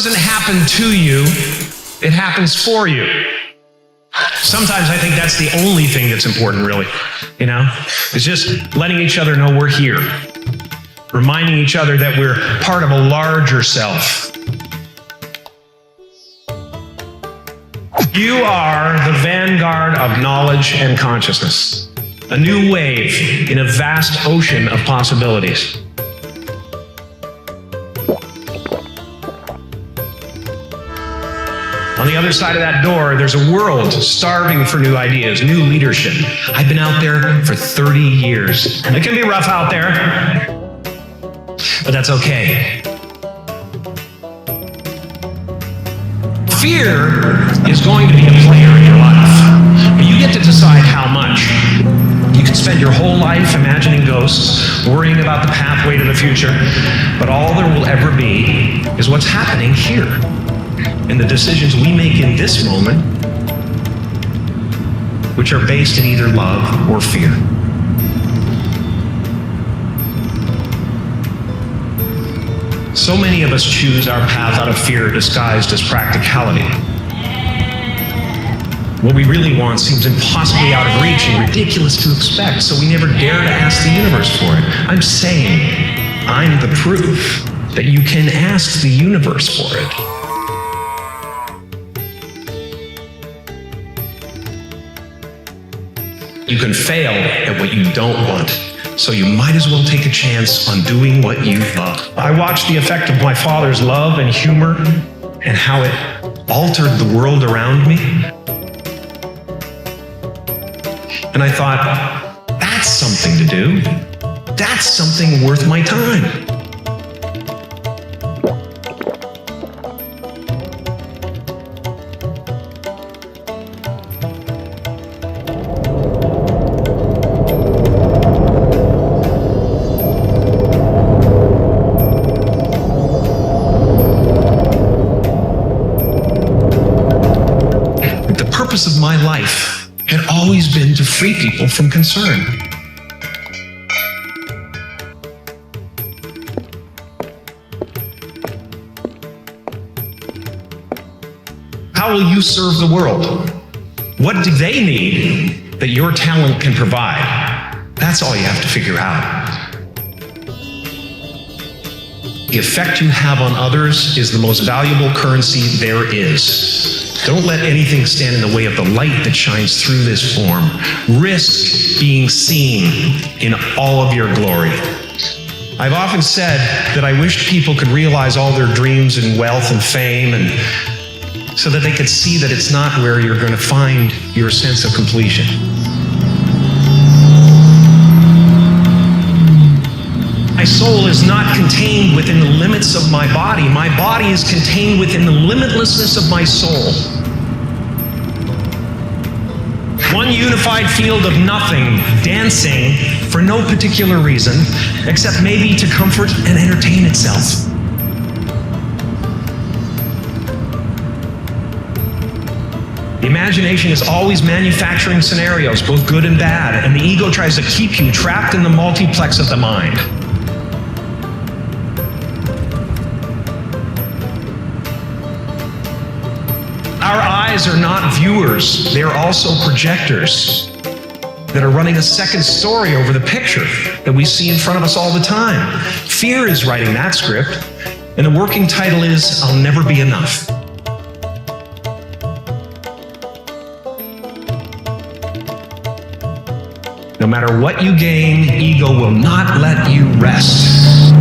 doesn't happen to you, it happens for you. Sometimes I think that's the only thing that's important, really. It's just letting each other know we're here. Reminding each other that we're part of a larger self. You are the vanguard of knowledge and consciousness. A new wave in a vast ocean of possibilities. On the other side of that door, there's a world starving for new ideas, new leadership. I've been out there for 30 years. It can be rough out there, but that's okay. Fear is going to be a player in your life, but you get to decide how much. You can spend your whole life imagining ghosts, worrying about the pathway to the future, but all there will ever be is what's happening here. And the decisions we make in this moment, which are based in either love or fear. So many of us choose our path out of fear disguised as practicality. What we really want seems impossibly out of reach and ridiculous to expect, so we never dare to ask the universe for it. I'm saying, I'm the proof that you can ask the universe for it. You can fail at what you don't want, so you might as well take a chance on doing what you love. I watched the effect of my father's love and humor and how it altered the world around me. And I thought, that's something to do. That's something worth my time. The purpose of my life had always been to free people from concern. How will you serve the world? What do they need that your talent can provide? That's all you have to figure out. The effect you have on others is the most valuable currency there is. Don't let anything stand in the way of the light that shines through this form. Risk being seen in all of your glory. I've often said that I wished people could realize all their dreams and wealth and fame, and so that they could see that it's not where you're going to find your sense of completion. My soul is not contained within the limits of my body. My body is contained within the limitlessness of my soul. One unified field of nothing, dancing for no particular reason, except maybe to comfort and entertain itself. The imagination is always manufacturing scenarios, both good and bad, and the ego tries to keep you trapped in the multiplex of the mind. Our eyes are not viewers, they are also projectors that are running a second story over the picture that we see in front of us all the time. Fear is writing that script, and the working title is, I'll Never Be Enough. No matter what you gain, ego will not let you rest.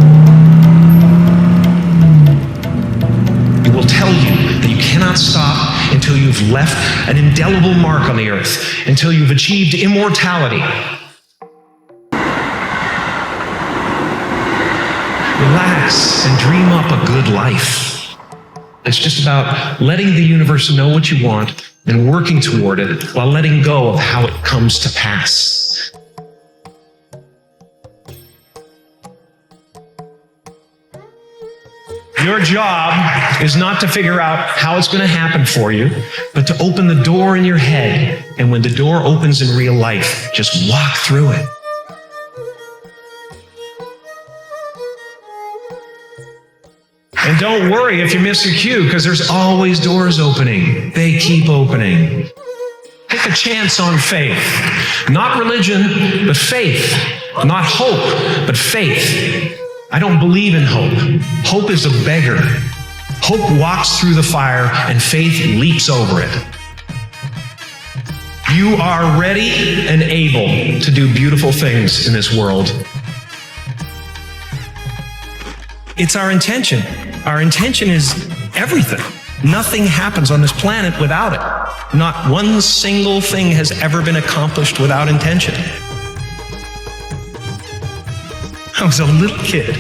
It will tell you that you cannot stop until you've left an indelible mark on the earth, until you've achieved immortality. Relax and dream up a good life. It's just about letting the universe know what you want and working toward it while letting go of how it comes to pass. Your job is not to figure out how it's going to happen for you, but to open the door in your head. And when the door opens in real life, just walk through it. And don't worry if you miss your cue, because there's always doors opening. They keep opening. Take a chance on faith. Not religion, but faith. Not hope, but faith. I don't believe in hope. Hope is a beggar. Hope walks through the fire and faith leaps over it. You are ready and able to do beautiful things in this world. It's our intention. Our intention is everything. Nothing happens on this planet without it. Not one single thing has ever been accomplished without intention. I was a little kid,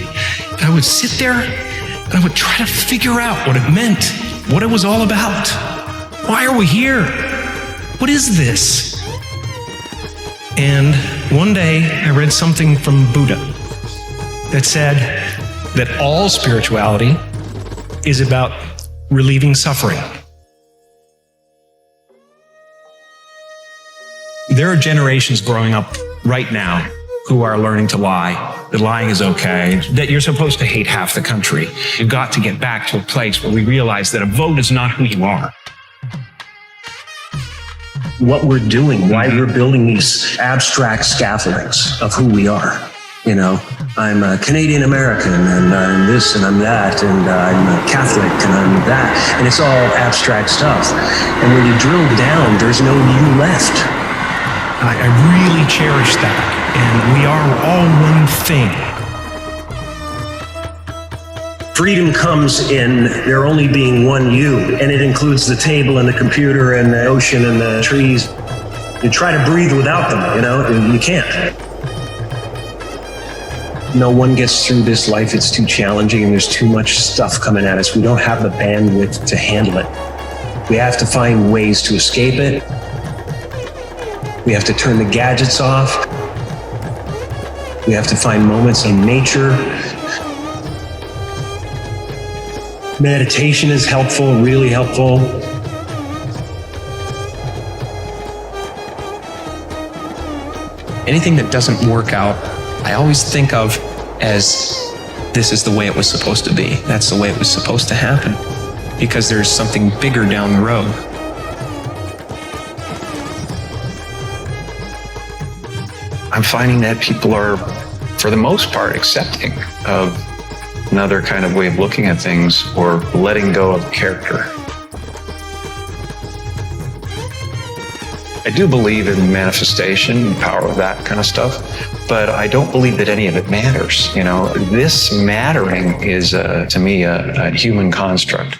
and I would sit there and I would try to figure out what it meant, what it was all about. Why are we here? What is this? And one day I read something from Buddha that said that all spirituality is about relieving suffering. There are generations growing up right now who are learning to lie, that lying is okay, that you're supposed to hate half the country. We've got to get back to a place where we realize that a vote is not who you are. What we're doing, why we're building these abstract scaffoldings of who we are. You know, I'm a Canadian American, and I'm this, and I'm that, and I'm a Catholic, and I'm that, and it's all abstract stuff. And when you drill down, there's no you left. I really cherish that, and we are all one thing. Freedom comes in there only being one you, and it includes the table and the computer and the ocean and the trees. You try to breathe without them, you know, and you can't. No one gets through this life. It's too challenging and there's too much stuff coming at us. We don't have the bandwidth to handle it. We have to find ways to escape it. We have to turn the gadgets off. We have to find moments in nature. Meditation is helpful, really helpful. Anything that doesn't work out, I always think of as this is the way it was supposed to be. That's the way it was supposed to happen, because there's something bigger down the road. I'm finding that people are, for the most part, accepting of another kind of way of looking at things, or letting go of character. I do believe in manifestation, power of that kind of stuff, but I don't believe that any of it matters. You know, this mattering is, to me, a human construct,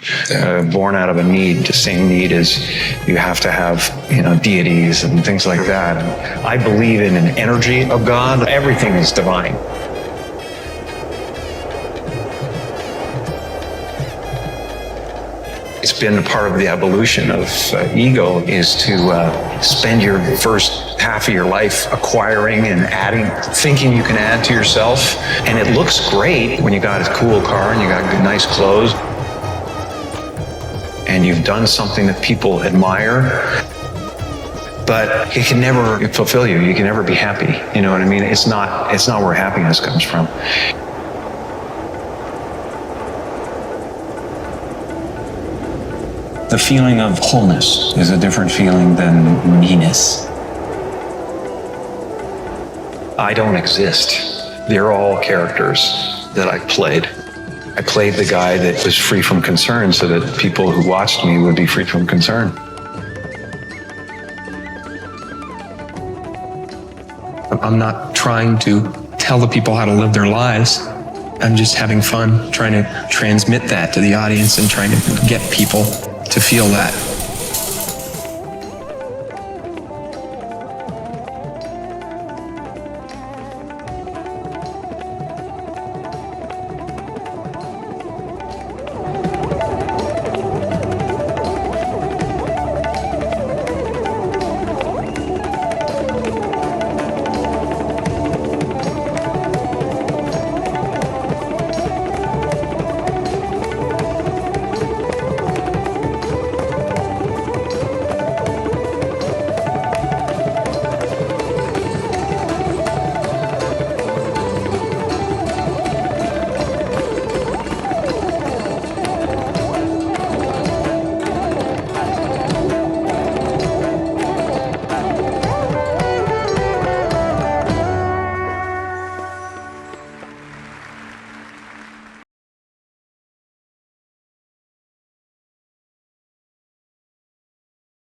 born out of a need. The same need as you have to have, you know, deities and things like that. And I believe in an energy of God. Everything is divine. It's been a part of the evolution of ego, is to spend your first half of your life acquiring and adding, thinking you can add to yourself. And it looks great when you got a cool car and you got good, nice clothes, and you've done something that people admire, but it can never fulfill you. You can never be happy. You know what I mean? It's not where happiness comes from. The feeling of wholeness is a different feeling than meanness. I don't exist. They're all characters that I played. I played the guy that was free from concern so that people who watched me would be free from concern. I'm not trying to tell the people how to live their lives. I'm just having fun trying to transmit that to the audience and trying to get people to feel that.